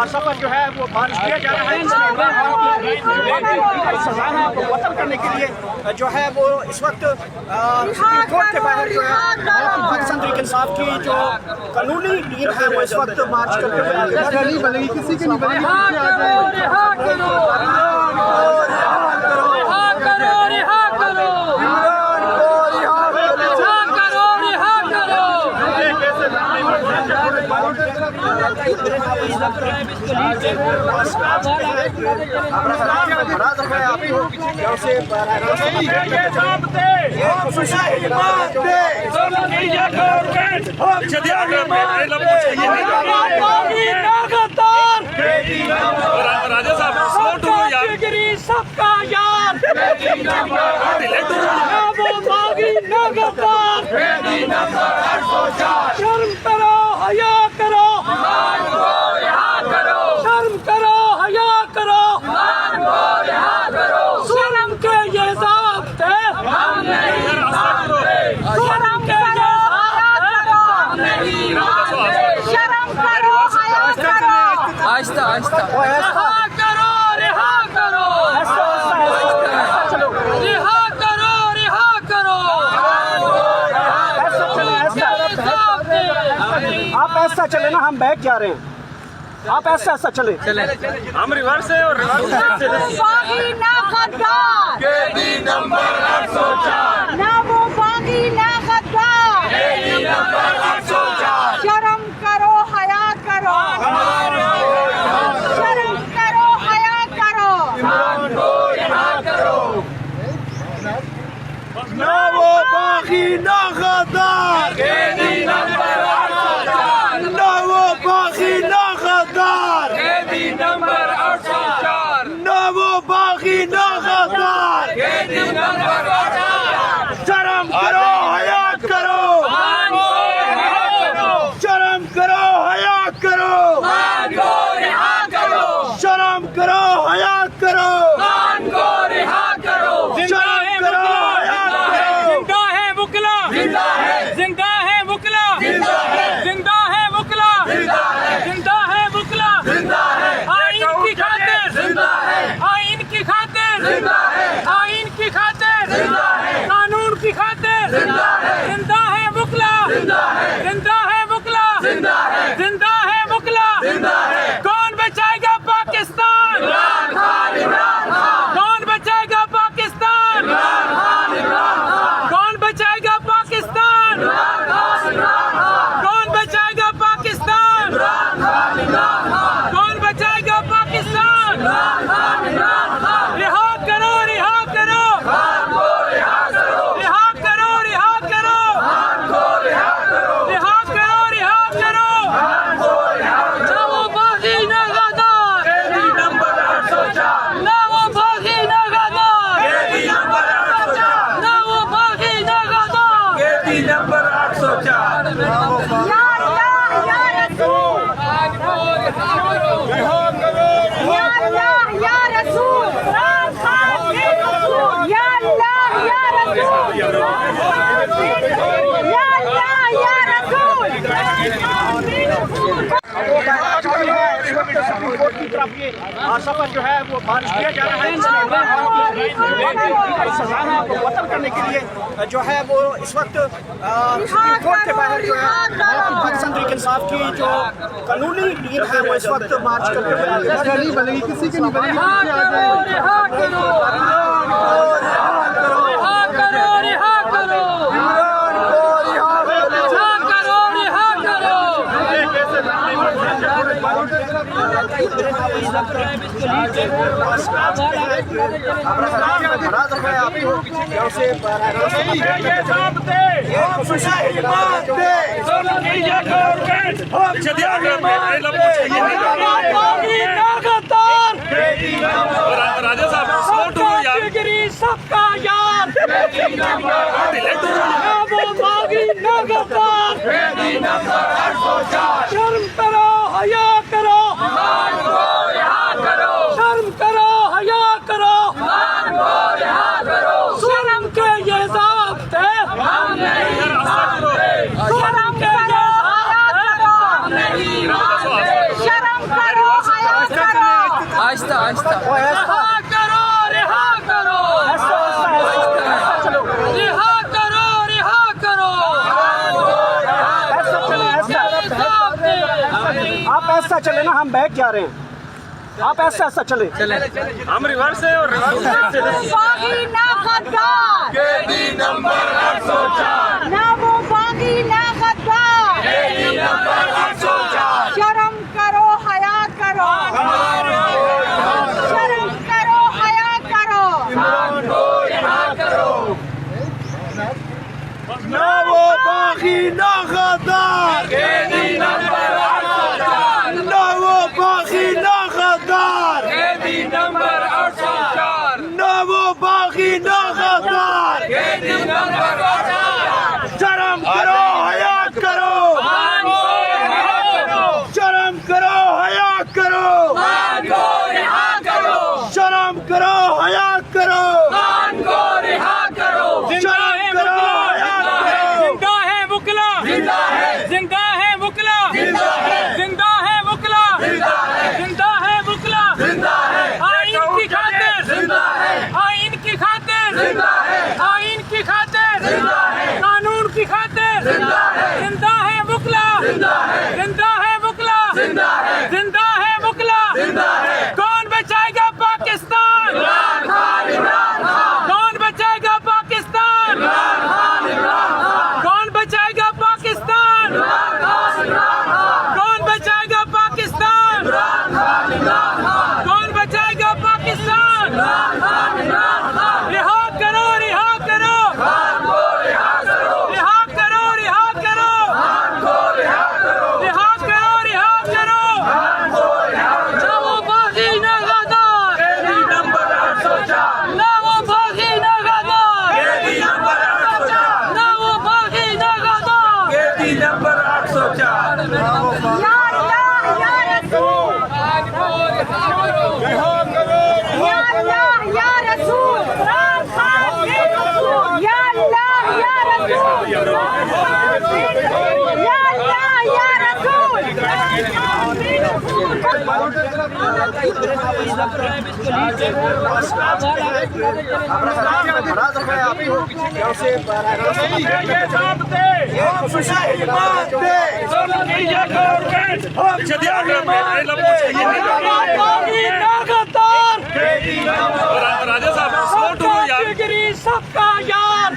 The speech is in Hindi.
सफर जो है वो बारिश किया जा रहा है। सजा है वो वतन करने के लिए जो है वो इस वक्त सुप्रीम कोर्ट के बाहर जो है पाकिस्तान तहरीक इंसाफ की जो कानूनी टीम है वो इस वक्त मार्च करते हुए नहीं बनेगी, किसी की नहीं बनेगी। राजा साहब सबका यार शर्म करो, हया करो, शर्म करो, हया करो, शर्म के ये ज़ाब्ते शर्म के शर्म करो, हया करो, आहिस्ता आहिस्ता रिहा करो, रिहा करो, रिहा करो, रिहा करो। आप ऐसा चले ना, हम बैठ जा रहे हैं, आप ऐसा ऐसा चले, हम रिवर्स है और रिवर्स ना गद्दार केडी नंबर 804 ना वो बागी ना गद्दार केडी नंबर 804 शर्म करो, हया करो, शर्म करो, हया करो, ना वो बागी ना गद्दार केडी नंबर 804 ना वो बागी ना गद्दार केडी नंबर 804 ना वो बागी ना गद्दार केडी नंबर 804 शर्म करो, हया करो, शर्म करो, हया करो, शर्म करो, हया करो, जिंदा है मुकला, जिंदा है मुकला, जिंदा है मुकला, जिंदा है मुकला, आइन की खातिर, आइन की खातिर, आइन की खातिर, कानून की खातिर, जिंदा है मुकला, जिंदा है मुकला, जिंदा है मुकला। कौन बचाएगा पाकिस्तान, कौन बचाएगा पाकिस्तान, कौन बचाएगा पाकिस्तान, कौन बचाएगा पाकिस्तान, कौन बचाएगा पाकिस्तान। रिहा करो, रिहा करो, रिहा करो, रिहा करो, रिहा करो, रिहा करो। ना वो बागी ना गद्दार केडी नंबर 804 ना वो बागी ना गद्दार केडी नंबर 804 ना वो बागी ना गद्दार केडी नंबर 804 या अल्लाह या रसूल, या अल्लाह या रसूल, या अल्लाह या रसूल, या अल्लाह या रसूल। सुप्रीम कोर्ट की तरफ ये सफर जो है वो बारिश किया जा रहा है। सजा है वो वतन करने के लिए जो है वो इस वक्त सुप्रीम कोर्ट के बाहर जो है पाकिस्तान तहरीक इंसाफ की जो कानूनी टीम है वो इस वक्त मार्च करते हुए नहीं बनेगी, किसी की नहीं बनेगी। रिहा करो, रिहा करो, रिहा करो, रिहा करो, रिहा करो, राजा साहब सबका यार वो बागी ना गद्दार शर्म करो, हया करो, शर्म करो, हया करो, शर्म के ये ज़ाब्ते शर्म के ये ज़ाब्ते शर्म करो, ऐसा चले ना, हम बैक जा रहे हैं, आप ऐसा चले। हम रिवर्स है और बागी ना गद्दार, केडी नंबर 804, ना वो बागी ना गद्दार, केडी नंबर 804, शर्म करो हया करो, शर्म करो हया करो, को रिहा करो। ना वो बागी ना गद्दार, केडी नंबर 804, ना वो बागी ना गद्दार, केडी नंबर 804, ना वो बागी ना गद्दार। केडी नंबर 804, शर्म करो हया करो, शर्म करो हया करो, को रिहा करो, शर्म करो हया करो, को रिहा करो। शर्म करो हया करो। जिंदा है वकला, जिंदा है, जिंदा है वकला, जिंदा है, जिंदा है वकला, जिंदा है, जिंदा है वकला, जिंदा है। आइन की खातिर जिंदा है, आइन की खातिर जिंदा है, आइन की खातिर जिंदा है, कानून की खातिर जिंदा है, जिंदा है वकला, जिंदा है, जिंदा है वकला, जिंदा है, जिंदा है वकला, जिंदा है। कौन बचाएगा पाकिस्तान? इमरान खान, इमरान खान। कौन बचाएगा पाकिस्तान? इमरान खान, इमरान खान। कौन बचाएगा पाकिस्तान? इमरान खान, इमरान खान। कौन बचाएगा पाकिस्तान? इमरान खान, इमरान खान। कौन बचाएगा पाकिस्तान? इमरान खान, इमरान खान। रिहा करो, रिहा करो, खान को रिहा करो, रिहा करो, रिहा करो, खान को रिहा करो, रिहा करो, रिहा करो, खान को रिहा करो। ना वो बागी ना गद्दार, केडी नंबर 804, ना वो बागी ना गद्दार, केडी नंबर 804, ना वो बागी ना गद्दार, केडी नंबर 804। या अल्लाह या रसूल, या अल्लाह या रसूल, इमरान खान के रसूल, या अल्लाह या रसूल, इमरान खान के रसूल, या अल्लाह या रसूल, इमरान खान के रसूल। राजा साहब, सबका यार,